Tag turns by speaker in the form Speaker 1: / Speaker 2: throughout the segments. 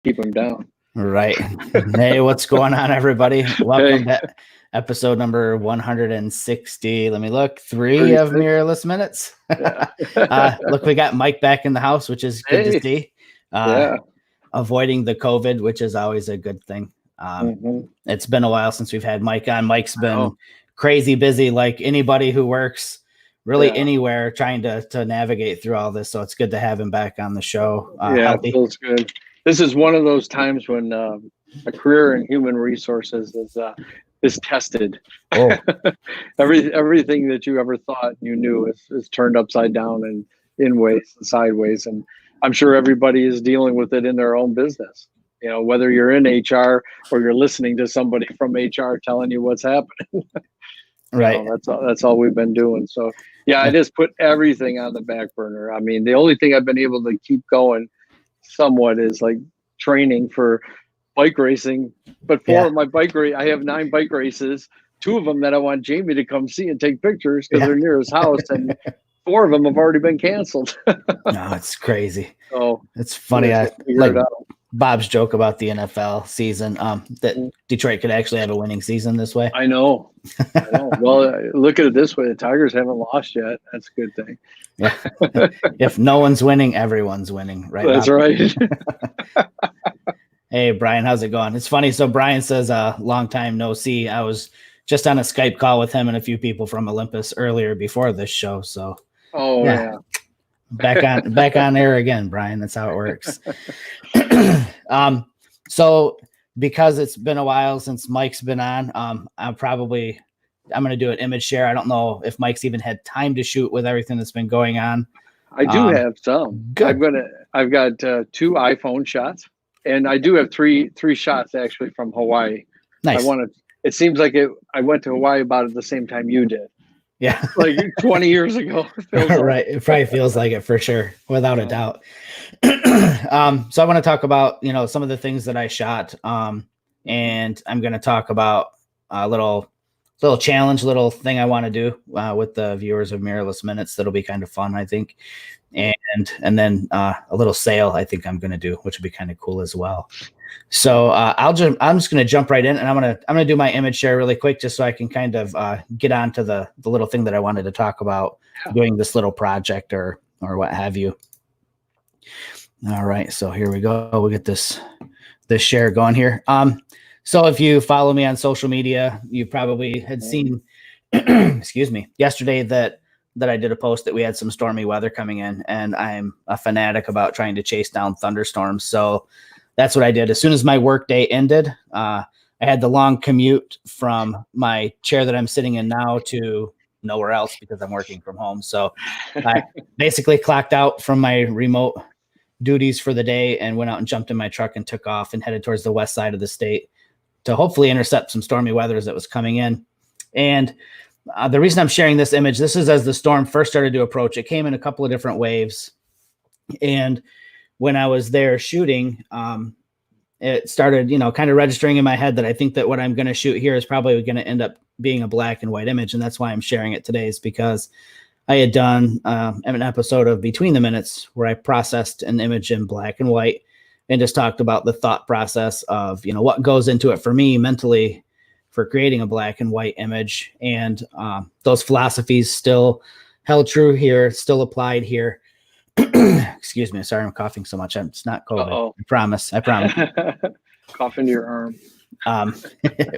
Speaker 1: keep them down.
Speaker 2: Right. Hey, what's going on, everybody? Welcome to episode number 160. Let me look. 3 of Mirrorless Minutes. Look, we got Mike back in the house, which is good to see. Avoiding the COVID, which is always a good thing. It's been a while since we've had Mike on. Mike's been crazy busy, like anybody who works really anywhere, trying to navigate through all this. So it's good to have him back on the show.
Speaker 1: It feels good. This is one of those times when a career in human resources is tested.
Speaker 2: Oh.
Speaker 1: Everything that you ever thought you knew is turned upside down and in ways and sideways. And I'm sure everybody is dealing with it in their own business. You know, whether you're in HR or you're listening to somebody from HR telling you what's happening.
Speaker 2: Right.
Speaker 1: That's all we've been doing. So I just put everything on the back burner. I mean, the only thing I've been able to keep going somewhat is like training for bike racing. But for my bike race, I have 9 bike races, 2 of them that I want Jamie to come see and take pictures because they're near his house, and 4 of them have already been canceled.
Speaker 2: No, it's crazy.
Speaker 1: Oh,
Speaker 2: it's funny. I like Bob's joke about the NFL season, that Detroit could actually have a winning season this way.
Speaker 1: I know. Well, look at it this way. The Tigers haven't lost yet. That's a good thing.
Speaker 2: Yeah. If no one's winning, everyone's winning. Right.
Speaker 1: That's
Speaker 2: Bob?
Speaker 1: Right.
Speaker 2: Hey, Brian, how's it going? It's funny. So Brian says, long time no see. I was just on a Skype call with him and a few people from Olympus earlier before this show. So back on air again, Brian. That's how it works. So because it's been a while since Mike's been on, I'm going to do an image share. I don't know if Mike's even had time to shoot with everything that's been going on.
Speaker 1: I do have some.
Speaker 2: Good.
Speaker 1: I've got 2 iPhone shots, and I do have three shots actually from Hawaii.
Speaker 2: Nice.
Speaker 1: It seems like I went to Hawaii about at the same time you did.
Speaker 2: Yeah.
Speaker 1: Like 20 years ago.
Speaker 2: Right. It probably feels like it for sure, without a doubt. So I want to talk about, some of the things that I shot. And I'm going to talk about a little challenge, little thing I want to do with the viewers of Mirrorless Minutes. That'll be kind of fun, I think. And then a little sale I think I'm going to do, which would be kind of cool as well. So I'm just going to jump right in, and I'm going to do my image share really quick, just so I can kind of get on to the little thing that I wanted to talk about, doing this little project or what have you. All right. So here we go. We'll get this share going here. So if you follow me on social media, you probably had seen, excuse me, yesterday that I did a post that we had some stormy weather coming in, and I'm a fanatic about trying to chase down thunderstorms. So that's what I did. As soon as my work day ended, I had the long commute from my chair that I'm sitting in now to nowhere else because I'm working from home. So I basically clocked out from my remote duties for the day and went out and jumped in my truck and took off and headed towards the west side of the state to hopefully intercept some stormy weather as it was coming in. And the reason I'm sharing this image, this is as the storm first started to approach. It came in a couple of different waves. And when I was there shooting, it started, kind of registering in my head that I think that what I'm going to shoot here is probably going to end up being a black and white image. And that's why I'm sharing it today, is because I had done an episode of Between the Minutes where I processed an image in black and white and just talked about the thought process of, what goes into it for me mentally for creating a black and white image. And those philosophies still held true here, still applied here. Excuse me. Sorry, I'm coughing so much. It's not COVID.
Speaker 1: Uh-oh.
Speaker 2: I promise.
Speaker 1: Cough into your arm.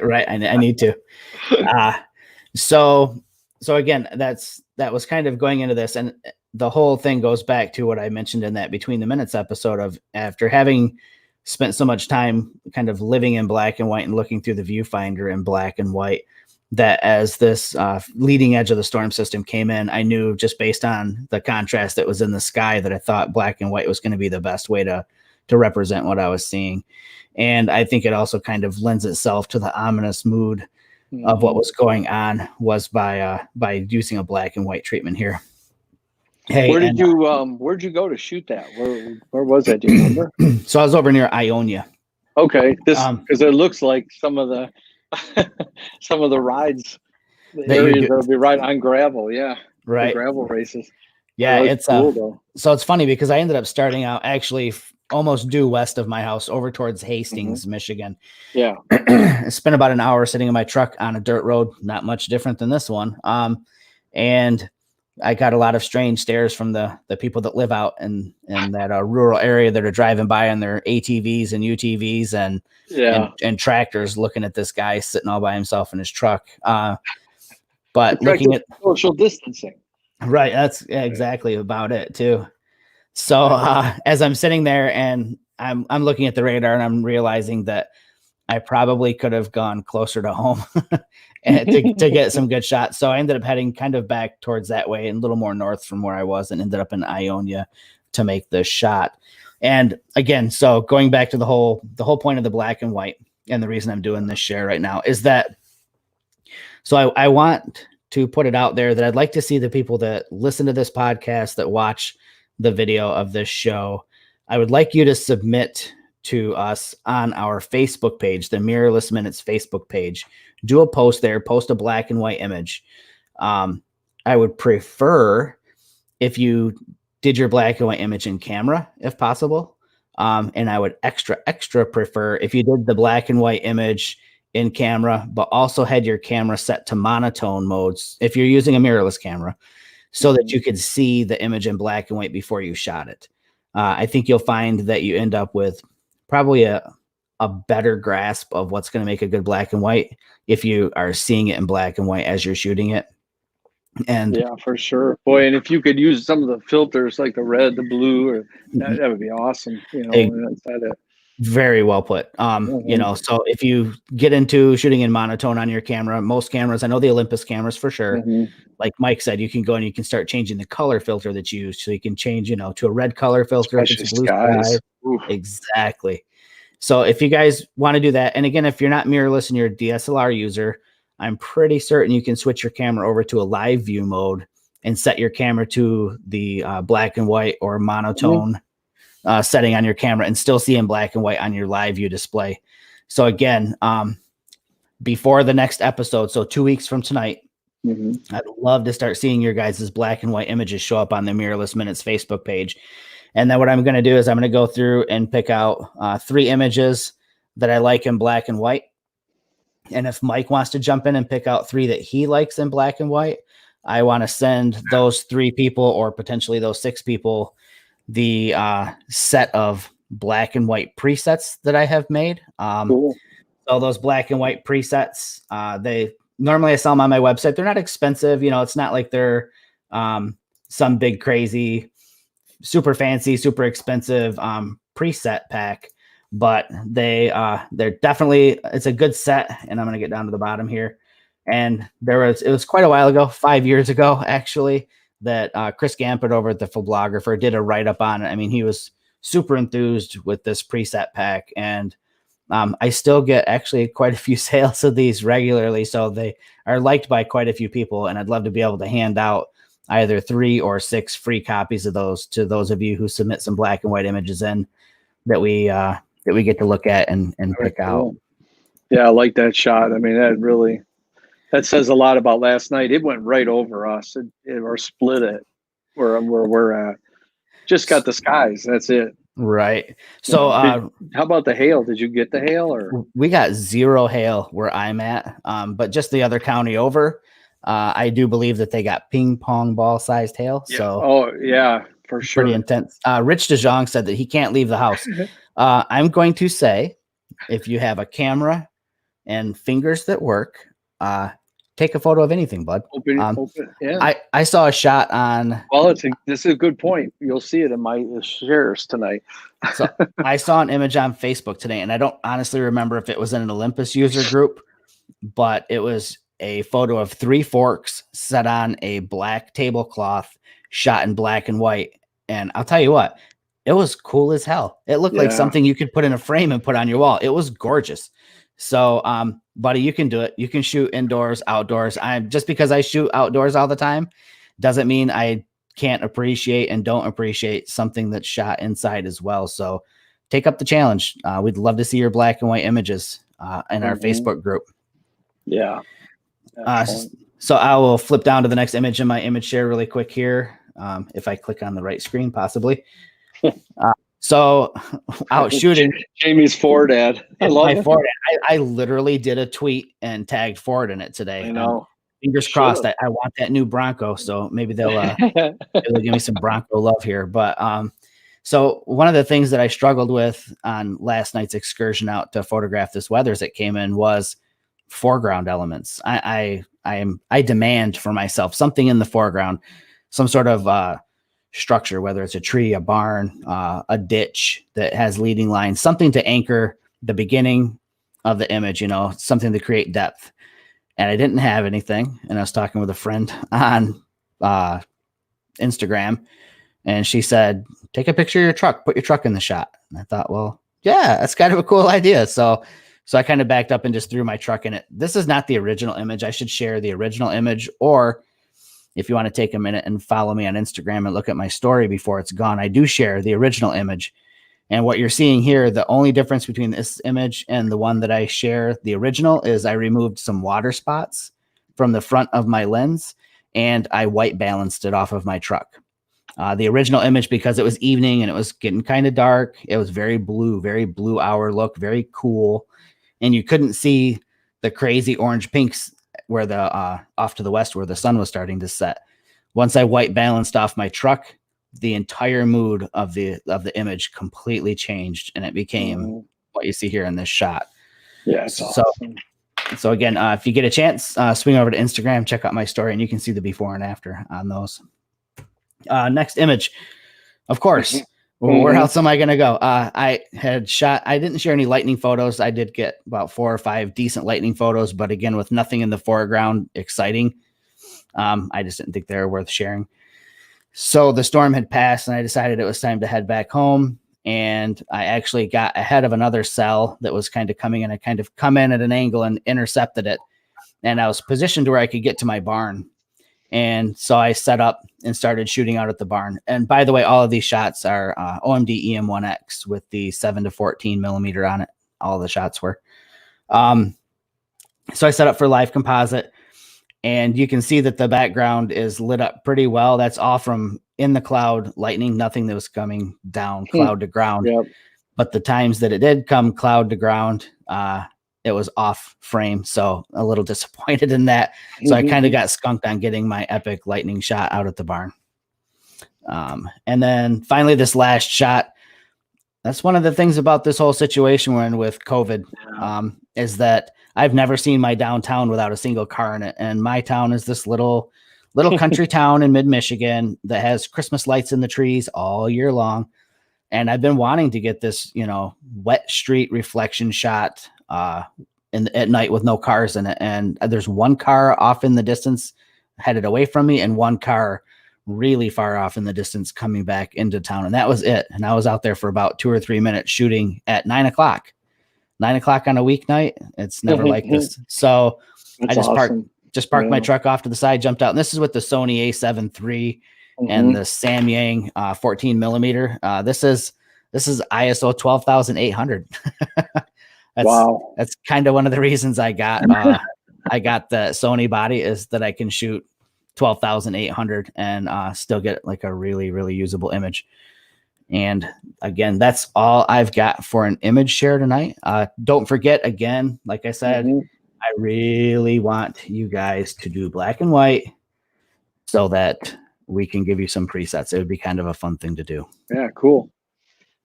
Speaker 2: Right. I need to. So again, that was kind of going into this, and the whole thing goes back to what I mentioned in that Between the Minutes episode of, after having spent so much time kind of living in black and white and looking through the viewfinder in black and white, that as this leading edge of the storm system came in, I knew just based on the contrast that was in the sky that I thought black and white was going to be the best way to represent what I was seeing. And I think it also kind of lends itself to the ominous mood of what was going on, was by using a black and white treatment here. Hey,
Speaker 1: where'd you go to shoot that? Where was that? Do you remember?
Speaker 2: So I was over near Ionia.
Speaker 1: Okay, because it looks like some of the rides, the areas that'll be right on gravel. Yeah,
Speaker 2: right.
Speaker 1: The gravel races.
Speaker 2: Yeah, it's
Speaker 1: cool, though.
Speaker 2: So it's funny because I ended up starting out actually almost due west of my house over towards Hastings, Michigan.
Speaker 1: Yeah.
Speaker 2: Spent about an hour sitting in my truck on a dirt road, not much different than this one. And I got a lot of strange stares from the people that live out in that rural area that are driving by on their ATVs and UTVs and tractors, looking at this guy sitting all by himself in his truck. But looking at
Speaker 1: social distancing.
Speaker 2: Right. That's exactly about it too. So as I'm sitting there and I'm looking at the radar and I'm realizing that I probably could have gone closer to home and to get some good shots. So I ended up heading kind of back towards that way and a little more north from where I was, and ended up in Ionia to make the shot. And again, so going back to the whole point of the black and white, and the reason I'm doing this share right now is that, so I want to put it out there that I'd like to see the people that listen to this podcast, that watch the video of this show, I would like you to submit to us on our Facebook page, the Mirrorless Minutes Facebook page. Do a post there, post a black and white image. I would prefer if you did your black and white image in camera, if possible. And I would extra prefer if you did the black and white image in camera, but also had your camera set to monotone modes if you're using a mirrorless camera, so that you could see the image in black and white before you shot it. I think you'll find that you end up with probably a better grasp of what's going to make a good black and white if you are seeing it in black and white as you're shooting it. And
Speaker 1: yeah, for sure, boy. And if you could use some of the filters like the red, the blue, or that would be awesome. You know,
Speaker 2: very well put. You know, so if you get into shooting in monotone on your camera, most cameras, I know the Olympus cameras for sure. Like Mike said, you can go and you can start changing the color filter that you use. So you can change, you know, to a red color filter. If it's blue sky. Exactly. So if you guys want to do that, and again, if you're not mirrorless and you're a DSLR user, I'm pretty certain you can switch your camera over to a live view mode and set your camera to the black and white or monotone setting on your camera and still see in black and white on your live view display. So again, before the next episode, so 2 weeks from tonight, I'd love to start seeing your guys' black and white images show up on the Mirrorless Minutes Facebook page. And then what I'm going to do is I'm going to go through and pick out 3 images that I like in black and white. And if Mike wants to jump in and pick out 3 that he likes in black and white, I want to send those 3 people, or potentially those 6 people, the set of black and white presets that I have made.
Speaker 1: Cool.
Speaker 2: So those black and white presets, they normally I sell them on my website. They're not expensive. You know, it's not like they're some big crazy, super fancy, super expensive preset pack, but they're definitely, it's a good set. And I'm going to get down to the bottom here. And it was quite a while ago, 5 years ago, actually, that Chris Gampert over at the Photographer did a write-up on it. I mean, he was super enthused with this preset pack, and I still get actually quite a few sales of these regularly, so they are liked by quite a few people, and I'd love to be able to hand out either 3 or 6 free copies of those to those of you who submit some black and white images in that we get to look at and pick out.
Speaker 1: Yeah, I like that shot. I mean, that says a lot about last night. It went right over us, or split it where we're at. Just got the skies. That's it.
Speaker 2: Right. So
Speaker 1: how about the hail? Did you get the hail? Or
Speaker 2: we got 0 hail where I'm at, but just the other county over, I do believe that they got ping pong ball sized hail.
Speaker 1: Yeah.
Speaker 2: So
Speaker 1: for sure.
Speaker 2: Pretty intense. Rich DeJong said that he can't leave the house. I'm going to say, if you have a camera and fingers that work, take a photo of anything, bud.
Speaker 1: Open. Yeah.
Speaker 2: I saw a shot on.
Speaker 1: Well, this is a good point. You'll see it in my shares tonight.
Speaker 2: So I saw an image on Facebook today, and I don't honestly remember if it was in an Olympus user group, but it was a photo of 3 forks set on a black tablecloth, shot in black and white. And I'll tell you what, it was cool as hell. It looked like something you could put in a frame and put on your wall. It was gorgeous. So, buddy, you can do it. You can shoot indoors, outdoors. Just because I shoot outdoors all the time doesn't mean I can't appreciate and don't appreciate something that's shot inside as well. So take up the challenge. We'd love to see your black and white images in our Facebook group.
Speaker 1: Yeah.
Speaker 2: So I will flip down to the next image in my image share really quick here. If I click on the right screen, possibly. So out shooting.
Speaker 1: Jamie's Ford ad. I love
Speaker 2: my
Speaker 1: it.
Speaker 2: Ford. I literally did a tweet and tagged Ford in it today.
Speaker 1: I know.
Speaker 2: Fingers crossed. I want that new Bronco. So maybe they'll give me some Bronco love here. But so one of the things that I struggled with on last night's excursion out to photograph this weather as it came in was foreground elements. I demand for myself something in the foreground, some sort of structure, whether it's a tree, a barn, a ditch that has leading lines, something to anchor the beginning of the image, something to create depth. And I didn't have anything. And I was talking with a friend on Instagram, and she said, take a picture of your truck, put your truck in the shot. And I thought, well, yeah, that's kind of a cool idea. So I kind of backed up and just threw my truck in it. This is not the original image. I should share the original image, or if you want to take a minute and follow me on Instagram and look at my story before it's gone, I do share the original image. And what you're seeing here, the only difference between this image and the one that I share, the original, is I removed some water spots from the front of my lens and I white balanced it off of my truck. The original image, because it was evening and it was getting kind of dark, it was very blue hour look, very cool. And you couldn't see the crazy orange pinks where the off to the west where the sun was starting to set. Once I white balanced off my truck, the entire mood of the image completely changed, and it became what you see here in this shot.
Speaker 1: Yeah, it's awesome.
Speaker 2: So again, if you get a chance, swing over to Instagram, check out my story, and you can see the before and after on those. Next image, of course. Where else am I going to go? I didn't share any lightning photos. I did get about 4 or 5 decent lightning photos, but again, with nothing in the foreground exciting. I just didn't think they were worth sharing. So the storm had passed and I decided it was time to head back home. And I actually got ahead of another cell that was kind of coming in. I kind of come in at an angle and intercepted it. And I was positioned where I could get to my barn. And so I set up and started shooting out at the barn. And by the way, all of these shots are OMD EM1X with the 7 to 14 millimeter on it. All the shots were. So I set up for live composite, and you can see that the background is lit up pretty well. That's all from in the cloud lightning, nothing that was coming down cloud to ground.
Speaker 1: Yep.
Speaker 2: But the times that it did come cloud to ground, it was off frame. So a little disappointed in that. So I kind of got skunked on getting my epic lightning shot out at the barn. And then finally, this last shot, that's one of the things about this whole situation we're in with COVID, is that I've never seen my downtown without a single car in it. And my town is this little country town in mid-Michigan that has Christmas lights in the trees all year long. And I've been wanting to get this, wet street reflection shot at night with no cars in it. And there's one car off in the distance headed away from me and one car really far off in the distance coming back into town. And that was it. And I was out there for about 2 or 3 minutes shooting at 9 o'clock. 9 o'clock on a weeknight. It's never like this. So
Speaker 1: That's
Speaker 2: I just
Speaker 1: awesome.
Speaker 2: parked my truck off to the side, jumped out. And this is with the Sony A7 III and the Samyang 14 millimeter. This is ISO 12,800.
Speaker 1: Wow.
Speaker 2: That's kind of one of the reasons I got the Sony body, is that I can shoot 12,800 and still get like a really, really usable image. And again, that's all I've got for an image share tonight. Don't forget, again, like I said, I really want you guys to do black and white so that we can give you some presets. It would be kind of a fun thing to do.
Speaker 1: Yeah, cool.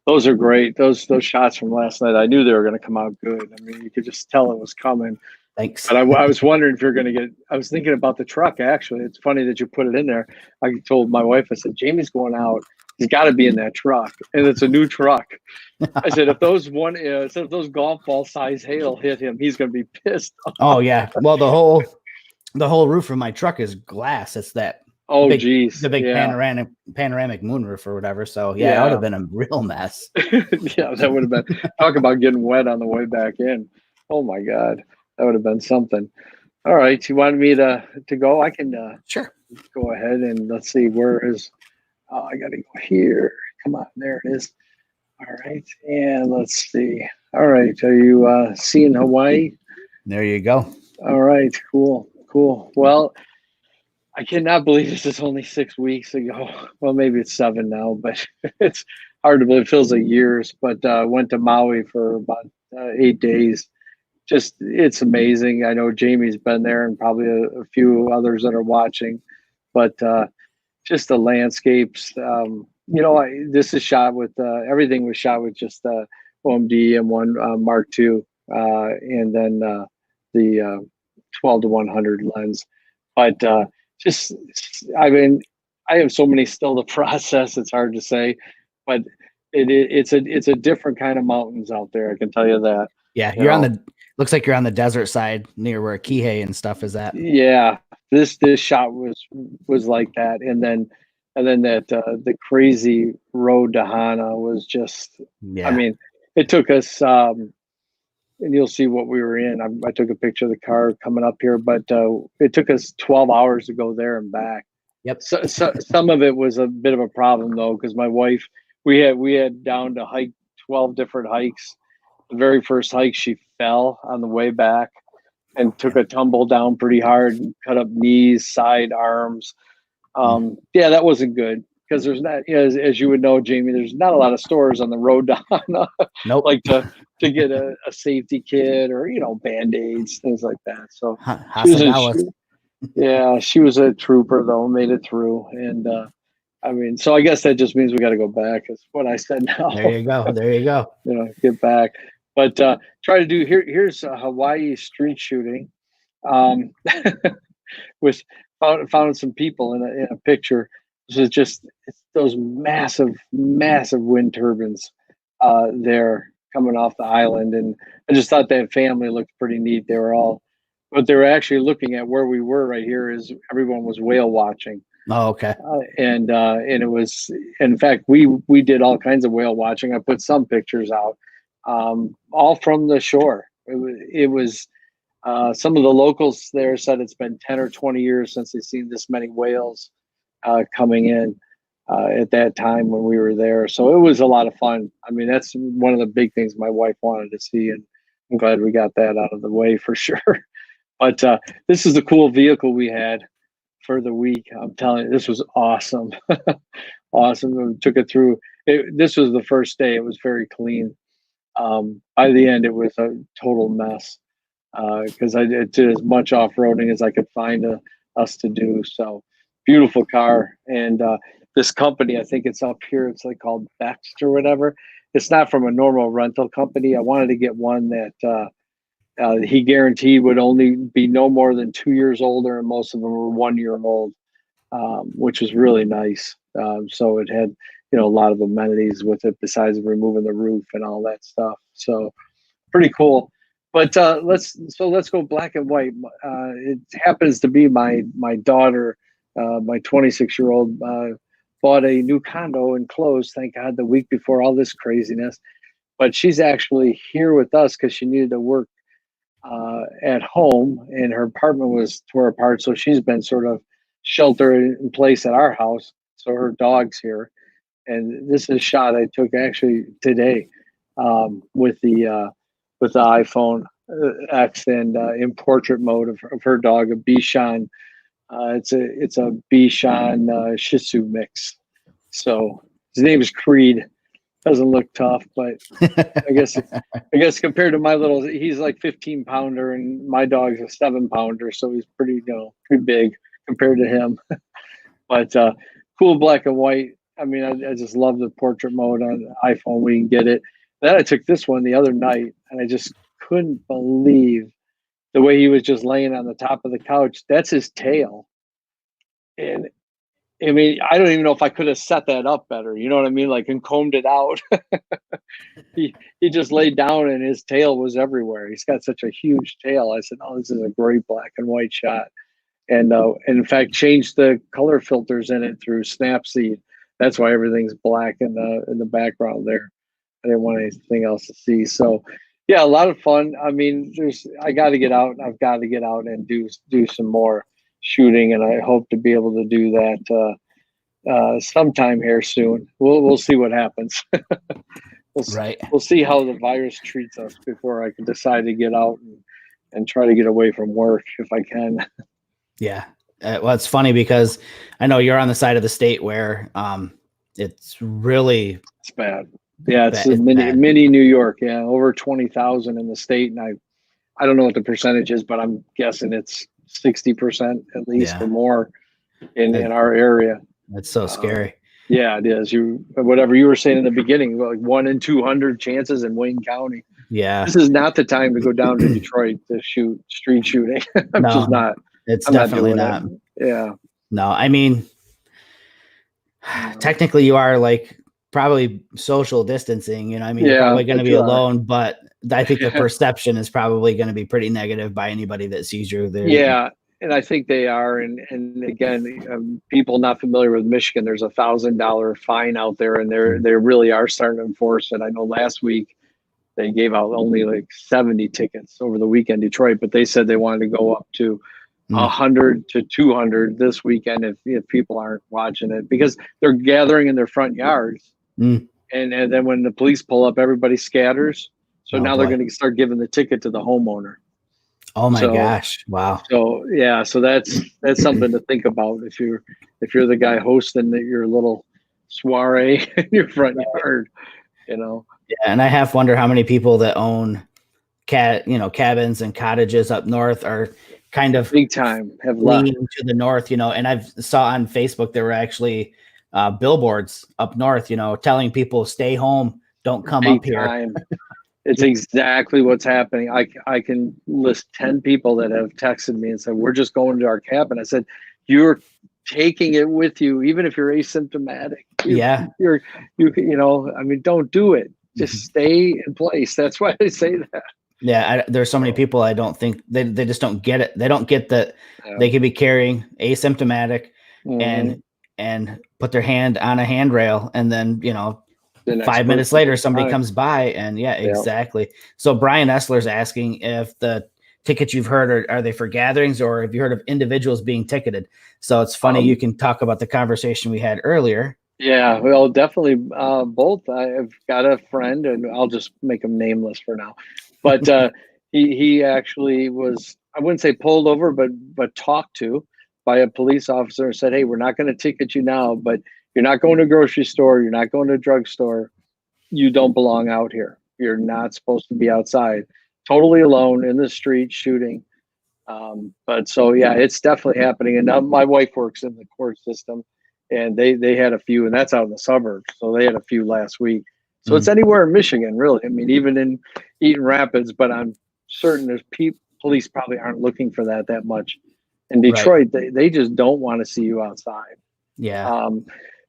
Speaker 1: Those are great. Those shots from last night, I knew they were going to come out good. I mean, you could just tell it was coming.
Speaker 2: Thanks.
Speaker 1: But I was wondering if you're going to get, I was thinking about the truck, actually. It's funny that you put it in there. I told my wife, I said, Jamie's going out. He's got to be in that truck. And it's a new truck. I said, if those golf ball size hail hit him, he's going to be pissed off.
Speaker 2: Oh, yeah. Well, the whole roof of my truck is glass. It's that.
Speaker 1: Oh,
Speaker 2: big,
Speaker 1: geez.
Speaker 2: The big panoramic moonroof or whatever. So, yeah, it would have been a real mess.
Speaker 1: Yeah, that would have been. Talk about getting wet on the way back in. Oh, my God. That would have been something. All right. You wanted me to go? I can
Speaker 2: sure
Speaker 1: go ahead and let's see. Where is I got to go here. Come on. There it is. All right. And let's see. All right. Are you seeing Hawaii?
Speaker 2: There you go.
Speaker 1: All right. Cool. Well, I cannot believe this is only 6 weeks ago. Well, maybe it's 7 now, but hard to believe. It feels like years, but went to Maui for about 8 days. Just, it's amazing. I know Jamie's been there and probably a few others that are watching, but just the landscapes. This is shot with everything was shot with just OMD M1 Mark II, and then the 12-100 lens. But just, I mean, I have so many still to process. It's hard to say, but it's a different kind of mountains out there. I can tell you that.
Speaker 2: Yeah, you're on the. Looks like you're on the desert side near where Kihei and stuff is at.
Speaker 1: Yeah, this shot was like that, and then that the crazy road to Hana was just.
Speaker 2: Yeah.
Speaker 1: I mean, it took us. And you'll see what we were in. I took a picture of the car coming up here, but it took us 12 hours to go there and back.
Speaker 2: Yep.
Speaker 1: So some of it was a bit of a problem though, because my wife, we had down to hike 12 different hikes. The very first hike, she fell on the way back and took a tumble down pretty hard and cut up knees, side, arms. Yeah, that wasn't good because there's not, as you would know, Jamie, there's not a lot of stores on the road to Hana.
Speaker 2: Nope.
Speaker 1: Like to get a safety kit or, Band-Aids, things like that. So she was a trooper though, made it through. And I mean, so I guess that just means we got to go back is what I said now.
Speaker 2: There you go.
Speaker 1: Get back. But try to do here's Hawaii street shooting. With found some people in a picture. This is just, it's those massive wind turbines there coming off the island, and I just thought that family looked pretty neat. They were actually looking at where we were right here. Is everyone was whale watching.
Speaker 2: Oh, okay.
Speaker 1: And it was, in fact, we did all kinds of whale watching. I put some pictures out, all from the shore. It was some of the locals there said it's been 10 or 20 years since they've seen this many whales coming in at that time when we were there. So it was a lot of fun. I mean, that's one of the big things my wife wanted to see, and I'm glad we got that out of the way for sure. But this is the cool vehicle we had for the week. I'm telling you, this was awesome. Awesome. We took it through. This was the first day. It was very clean. By the end, it was a total mess because I did as much off-roading as I could find us to do. So beautiful car. And this company, I think it's up here. It's like called Bext or whatever. It's not from a normal rental company. I wanted to get one that he guaranteed would only be no more than 2 years older, and most of them were 1 year old, which was really nice. So it had, a lot of amenities with it besides removing the roof and all that stuff. So pretty cool. But let's go black and white. It happens to be my daughter, my 26-year-old, bought a new condo and closed, thank God, the week before all this craziness. But she's actually here with us because she needed to work at home, and her apartment was tore apart, so she's been sort of sheltered in place at our house. So her dog's here, and this is a shot I took actually today with the iPhone X and in portrait mode of her dog, a Bichon. It's a Bichon Shih Tzu mix. So his name is Creed. Doesn't look tough, but I guess compared to my little, he's like 15-pounder, and my dog's a 7-pounder, so he's pretty big compared to him. But cool black and white. I mean, I just love the portrait mode on iPhone. We can get it. Then I took this one the other night, and I just couldn't believe the way he was just laying on the top of the couch. That's his tail, and I mean, I don't even know if I could have set that up better. You know what I mean? Like, and combed it out. He just laid down and his tail was everywhere. He's got such a huge tail. I said, "Oh, this is a great black and white shot." And in fact, changed the color filters in it through Snapseed. That's why everything's black in the background there. I didn't want anything else to see. So, yeah, a lot of fun. I mean, I got to get out. I've got to get out and do some more shooting, and I hope to be able to do that sometime here soon. We'll see what happens. We'll see how the virus treats us before I can decide to get out and try to get away from work if I can.
Speaker 2: Yeah. Well, it's funny because I know you're on the side of the state where it's really
Speaker 1: It's bad. Yeah, it's
Speaker 2: it's bad.
Speaker 1: mini New York. Yeah, over 20,000 in the state, and I don't know what the percentage is, but I'm guessing it's 60% at least or
Speaker 2: Yeah,
Speaker 1: more in
Speaker 2: it,
Speaker 1: our area.
Speaker 2: it's so
Speaker 1: Um,
Speaker 2: scary.
Speaker 1: yeah, it is. Whatever you were saying in the beginning, like 1 in 200 chances in Wayne County.
Speaker 2: Yeah.
Speaker 1: This is not the time to go down to Detroit to shoot street shooting. I'm just
Speaker 2: No,
Speaker 1: not.
Speaker 2: it's
Speaker 1: I'm not
Speaker 2: definitely
Speaker 1: doing it.
Speaker 2: not.
Speaker 1: Yeah.
Speaker 2: No, I mean,
Speaker 1: No.
Speaker 2: technically you are like probably social distancing, you know, I mean, you're
Speaker 1: Yeah,
Speaker 2: probably going to
Speaker 1: but
Speaker 2: be
Speaker 1: you are.
Speaker 2: alone, but I think the perception is probably going to be pretty negative by anybody that sees you there.
Speaker 1: Yeah, and I think they are. And again, people not familiar with Michigan, there's $1,000 fine out there, and they really are starting to enforce it. I know last week they gave out only like 70 tickets over the weekend, Detroit, but they said they wanted to go up to 100 to 200 this weekend if people aren't watching it, because they're gathering in their front yards, and then when the police pull up, everybody scatters. So now they're going to start giving the ticket to the homeowner.
Speaker 2: Oh my
Speaker 1: So,
Speaker 2: gosh. Wow.
Speaker 1: So yeah, so that's something to think about if you're the guy hosting your little soiree in your front yard, you know.
Speaker 2: Yeah, and I half wonder how many people that own cabins and cottages up north are kind of
Speaker 1: big time have
Speaker 2: leaning
Speaker 1: left
Speaker 2: to the north, you know. And I saw on Facebook there were actually billboards up north, you know, telling people stay home, don't come
Speaker 1: big
Speaker 2: up here.
Speaker 1: time. It's exactly what's happening. I can list 10 people that have texted me and said, we're just going to our cabin. I said, you're taking it with you, even if you're asymptomatic.
Speaker 2: Yeah.
Speaker 1: You know, I mean, don't do it. Just stay in place. That's why they say that.
Speaker 2: Yeah. There's so many people, I don't think they just don't get it. They don't get that they could be carrying asymptomatic and put their hand on a handrail, and then, you know, 5 minutes later, somebody comes by and exactly. So Brian Essler's asking if the tickets you've heard are they for gatherings, or have you heard of individuals being ticketed? So it's funny, you can talk about the conversation we had earlier.
Speaker 1: Yeah, well, definitely both. I've got a friend, and I'll just make him nameless for now, but he actually was, I wouldn't say pulled over, but talked to by a police officer and said, hey, we're not going to ticket you now, but you're not going to a grocery store, you're not going to a drugstore, you don't belong out here. You're not supposed to be outside, totally alone in the street shooting. But so, yeah, it's definitely happening. And my wife works in the court system, and they had a few, and that's out in the suburbs. So they had a few last week. So it's anywhere in Michigan, really. I mean, even in Eaton Rapids, but I'm certain there's police probably aren't looking for that much. In Detroit, they just don't want to see you outside.
Speaker 2: Yeah.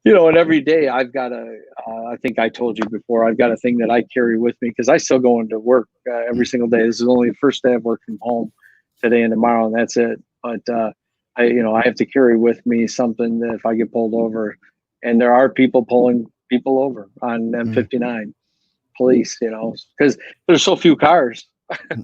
Speaker 1: You know, and every day I've got I think I told you before, I've got a thing that I carry with me because I still go into work every single day. This is only the first day I've worked from home, today and tomorrow, and that's it. But I have to carry with me something that if I get pulled over, and there are people pulling people over on M59, police, you know, because there's so few cars.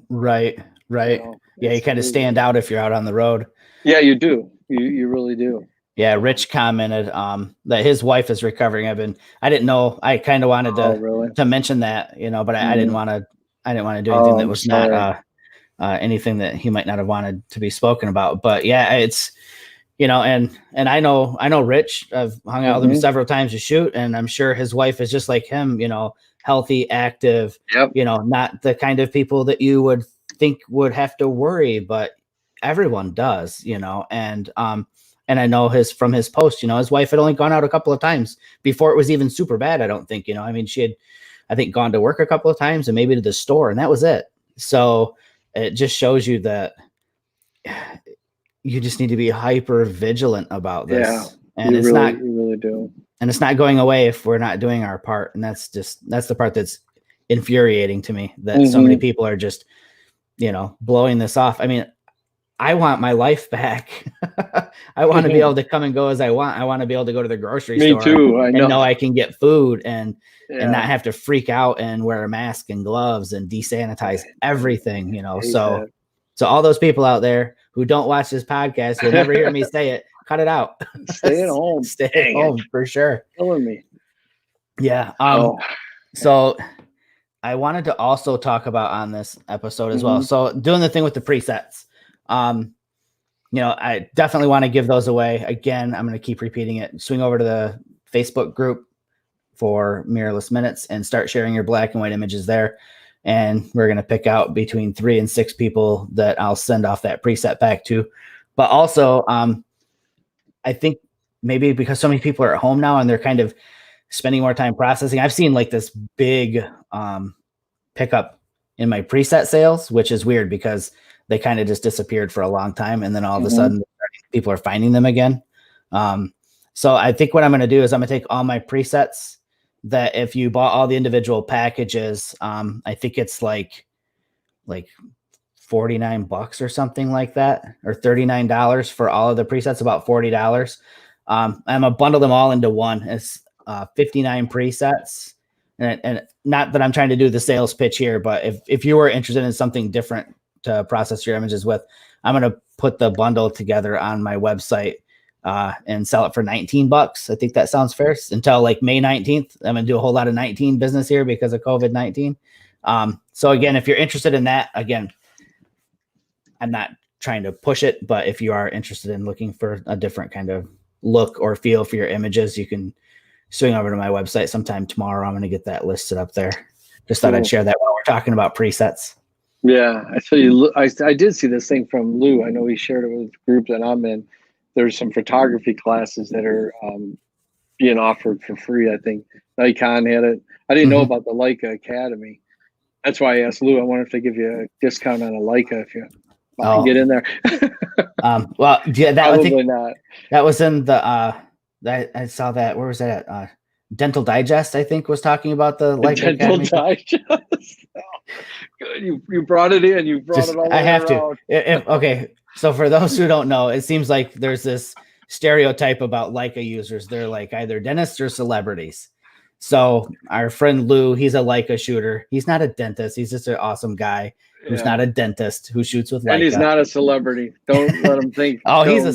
Speaker 2: Right. You know, yeah, you kind of stand out if you're out on the road.
Speaker 1: Yeah, you do. You really do.
Speaker 2: Yeah, Rich commented that his wife is recovering. I didn't know. I kind of wanted to mention that, you know, but I didn't want to. I didn't want to do anything that was not anything that he might not have wanted to be spoken about. But yeah, it's, you know, and I know Rich. I've hung out with him several times to shoot, and I'm sure his wife is just like him. You know, healthy, active. You know, not the kind of people that you would think would have to worry, but everyone does. You know, and I know from his post, you know, his wife had only gone out a couple of times before it was even super bad. I don't think, you know, I mean, she had, I think, gone to work a couple of times and maybe to the store, and that was it. So it just shows you that you just need to be hyper vigilant about this.
Speaker 1: Yeah,
Speaker 2: and you
Speaker 1: really do.
Speaker 2: And it's not going away if we're not doing our part. And that's the part that's infuriating to me, that so many people are just, you know, blowing this off. I mean, I want my life back. I want to be able to come and go as I want. I want to be able to go to the grocery store.
Speaker 1: Me too. I know.
Speaker 2: And know I can get food and not have to freak out and wear a mask and gloves and desanitize everything, you know. So all those people out there who don't watch this podcast, you'll never hear me say it. Cut it out.
Speaker 1: Stay at home.
Speaker 2: Stay at home for sure.
Speaker 1: Killing me.
Speaker 2: Yeah. So I wanted to also talk about on this episode as well. So doing the thing with the presets. You know, I definitely want to give those away. Again, I'm going to keep repeating it. Swing over to the Facebook group, for Mirrorless Minutes and start sharing your black and white images there. And we're going to pick out between 3 and 6 people that I'll send off that preset pack to. But also, I think maybe because so many people are at home now and they're kind of spending more time processing, I've seen like this big pickup in my preset sales, which is weird because they kind of just disappeared for a long time. And then all of a sudden people are finding them again. So I think what I'm going to do is I'm going to take all my presets that if you bought all the individual packages, I think it's like $49 or something like that, or $39 for all of the presets, about $40. I'm gonna bundle them all into one. It's 59 presets, and not that I'm trying to do the sales pitch here, but if you were interested in something different to process your images with, I'm gonna put the bundle together on my website and sell it for $19. I think that sounds fair. Until like May 19th, I'm gonna do a whole lot of 19 business here because of COVID-19. So again, if you're interested in that, again, I'm not trying to push it, but if you are interested in looking for a different kind of look or feel for your images, you can swing over to my website sometime tomorrow. I'm going to get that listed up there. Just thought I'd share that while we're talking about presets.
Speaker 1: Yeah, I tell you, I did see this thing from Lou. I know he shared it with the group that I'm in. There's some photography classes that are being offered for free. I think Nikon had it. I didn't know about the Leica Academy. That's why I asked Lou. I wonder if they give you a discount on a Leica if you get in there.
Speaker 2: Well, yeah,
Speaker 1: probably not.
Speaker 2: That was in the I saw that. Where was that at? Dental Digest, I think, was talking about the Leica
Speaker 1: Dental
Speaker 2: Academy.
Speaker 1: Digest. Oh, good. You brought it in. You brought it all.
Speaker 2: I have to. Okay. So for those who don't know, it seems like there's this stereotype about Leica users. They're like either dentists or celebrities. So our friend Lou, he's a Leica shooter. He's not a dentist. He's just an awesome guy who's not a dentist who shoots with Leica.
Speaker 1: And he's not a celebrity. Don't let him think.
Speaker 2: Oh, he's a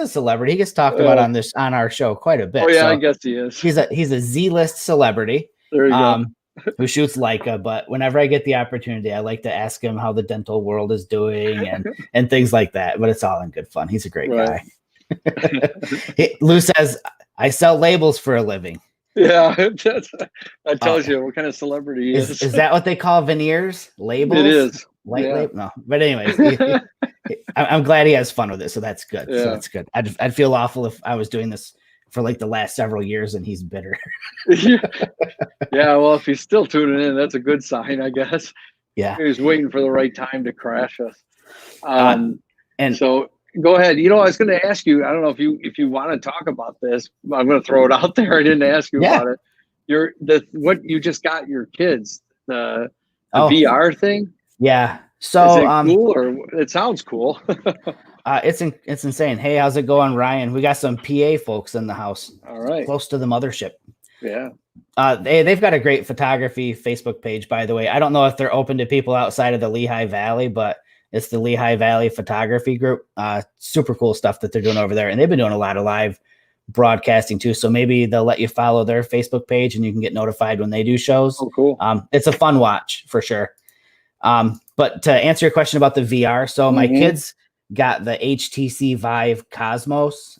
Speaker 2: celebrity. He gets talked about on our show quite a bit.
Speaker 1: Oh yeah, so I guess he is.
Speaker 2: He's a Z-list celebrity.
Speaker 1: There you go.
Speaker 2: Who shoots Leica, but whenever I get the opportunity, I like to ask him how the dental world is doing and things like that. But it's all in good fun. He's a great guy. Lou says, I sell labels for a living.
Speaker 1: Yeah, that tells you what kind of celebrity he is.
Speaker 2: Is that what they call veneers? Labels?
Speaker 1: It is.
Speaker 2: Label? No. But anyways, I'm glad he has fun with it, so that's good. Yeah. So that's good. I'd feel awful if I was doing this for like the last several years and he's bitter.
Speaker 1: Yeah, well, if he's still tuning in, that's a good sign, I guess.
Speaker 2: Yeah.
Speaker 1: He was waiting for the right time to crash us. And so go ahead. I was going to ask you, I don't know if you want to talk about this. I'm going to throw it out there. I didn't ask you about it. What you just got your kids, the VR thing?
Speaker 2: Yeah. So
Speaker 1: is it cool or it sounds cool?
Speaker 2: It's insane. Hey, how's it going, Ryan? We got some PA folks in the house.
Speaker 1: All right.
Speaker 2: Close to the mothership.
Speaker 1: Yeah.
Speaker 2: They've got a great photography Facebook page, by the way. I don't know if they're open to people outside of the Lehigh Valley, but it's the Lehigh Valley Photography Group. Super cool stuff that they're doing over there. And they've been doing a lot of live broadcasting too. So maybe they'll let you follow their Facebook page and you can get notified when they do shows.
Speaker 1: Oh, cool.
Speaker 2: It's a fun watch for sure. But to answer your question about the VR, so my kids got the HTC Vive Cosmos.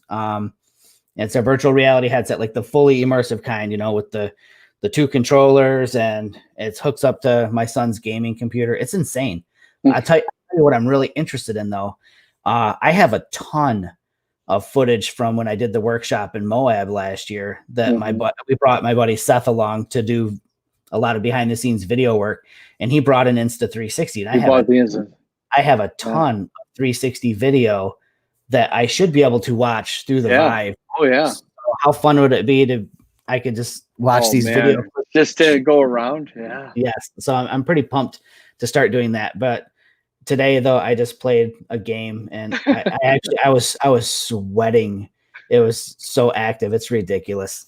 Speaker 2: It's a virtual reality headset, like the fully immersive kind, with the 2 controllers, and it hooks up to my son's gaming computer. It's insane. I'll tell you what I'm really interested in, though. I have a ton of footage from when I did the workshop in Moab last year that we brought my buddy Seth along to do a lot of behind the scenes video work, and he brought an Insta360. And I have a ton of 360 video that I should be able to watch through the Vive.
Speaker 1: Oh yeah.
Speaker 2: So how fun would it be I could just watch these videos
Speaker 1: just to go around? Yeah.
Speaker 2: Yes. So I'm pretty pumped to start doing that. But today though, I just played a game and I was sweating. It was so active. It's ridiculous.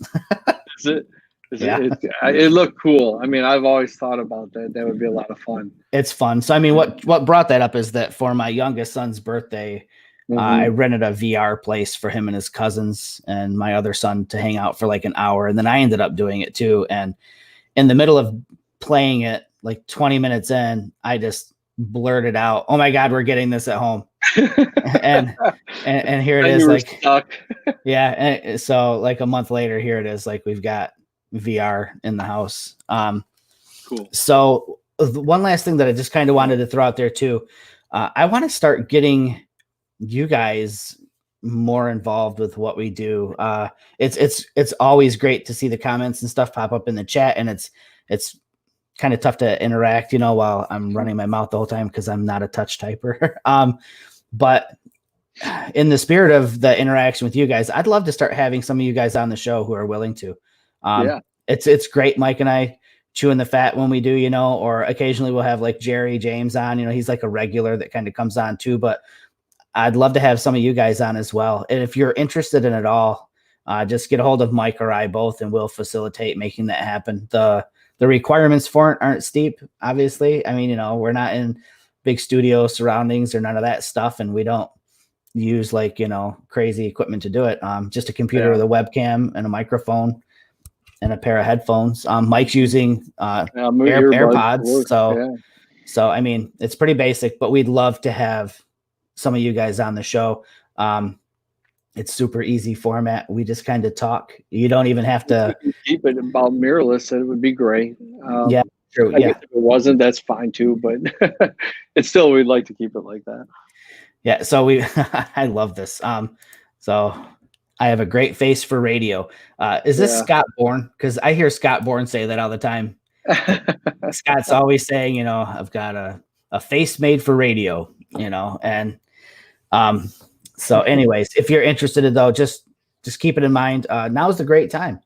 Speaker 1: Is it? It looked cool. I mean, I've always thought about that. That would be a lot of fun.
Speaker 2: It's fun. So, I mean, what brought that up is that for my youngest son's birthday, I rented a VR place for him and his cousins and my other son to hang out for like an hour. And then I ended up doing it too. And in the middle of playing it, like 20 minutes in, I just blurted out, "Oh my God, we're getting this at home." and here it is, like stuck. Yeah. And so like a month later, here it is, like we've got VR in the house.
Speaker 1: Cool.
Speaker 2: So one last thing that I just kind of wanted to throw out there too. I want to start getting you guys more involved with what we do. It's always great to see the comments and stuff pop up in the chat, and it's kind of tough to interact, while I'm running my mouth the whole time because I'm not a touch typer. But in the spirit of the interaction with you guys, I'd love to start having some of you guys on the show who are willing to. It's great, Mike and I chewing the fat when we do, or occasionally we'll have like Jerry James on, he's like a regular that kind of comes on too, but I'd love to have some of you guys on as well. And if you're interested in it all, just get a hold of Mike or I both, and we'll facilitate making that happen. The requirements for it aren't steep, obviously. I mean, we're not in big studio surroundings or none of that stuff, and we don't use like, crazy equipment to do it. Just a computer with a webcam and a microphone and a pair of headphones. Mike's using AirPods. So, I mean, it's pretty basic, but we'd love to have some of you guys on the show. It's super easy format. We just kind of talk. You don't even have to
Speaker 1: keep it about mirrorless. It would be great.
Speaker 2: Yeah, true.
Speaker 1: I guess if it wasn't, that's fine too, but it's still, we'd like to keep it like that.
Speaker 2: Yeah. So I love this. So I have a great face for radio. Is this Scott Bourne? Because I hear Scott Bourne say that all the time. Scott's always saying, I've got a face made for radio, and so anyways, if you're interested in though, just keep it in mind. Now is the great time.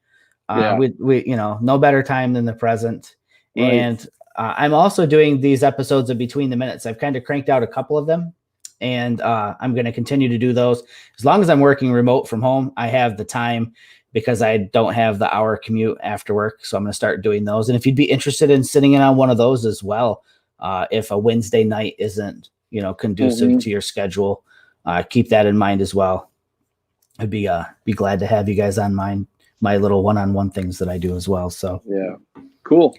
Speaker 2: We no better time than the present. Right. And I'm also doing these episodes of Between the Minutes. I've kind of cranked out a couple of them, and I'm going to continue to do those as long as I'm working remote from home. I have the time because I don't have the hour commute after work. So I'm going to start doing those. And if you'd be interested in sitting in on one of those as well, if a Wednesday night isn't, conducive to your schedule, keep that in mind as well. I'd be glad to have you guys on my little one-on-one things that I do as well. So
Speaker 1: cool.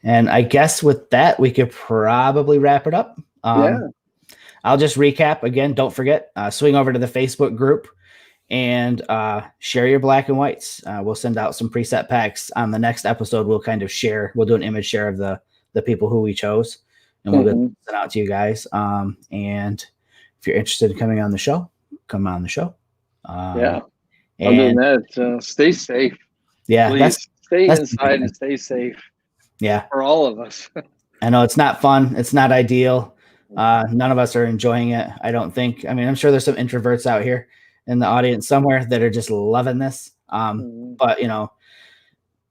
Speaker 2: And I guess with that, we could probably wrap it up. I'll just recap again. Don't forget, swing over to the Facebook group and share your black and whites. We'll send out some preset packs on the next episode. We'll kind of share. We'll do an image share of the people who we chose, and we'll get sent out to you guys. And if you're interested in coming on the show, come on the show.
Speaker 1: Other than that, stay safe.
Speaker 2: Yeah.
Speaker 1: Please stay inside and stay safe.
Speaker 2: Yeah.
Speaker 1: For all of us.
Speaker 2: I know it's not fun. It's not ideal. None of us are enjoying it, I don't think. I mean, I'm sure there's some introverts out here in the audience somewhere that are just loving this. But,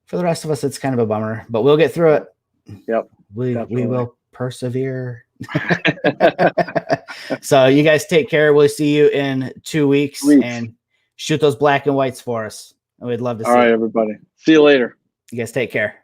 Speaker 2: for the rest of us, it's kind of a bummer. But we'll get through it.
Speaker 1: Yep.
Speaker 2: We will persevere. So you guys take care. We'll see you in 2 weeks. And shoot those black and whites for us. We'd love to see
Speaker 1: it. All right, everybody. See you later.
Speaker 2: You guys take care.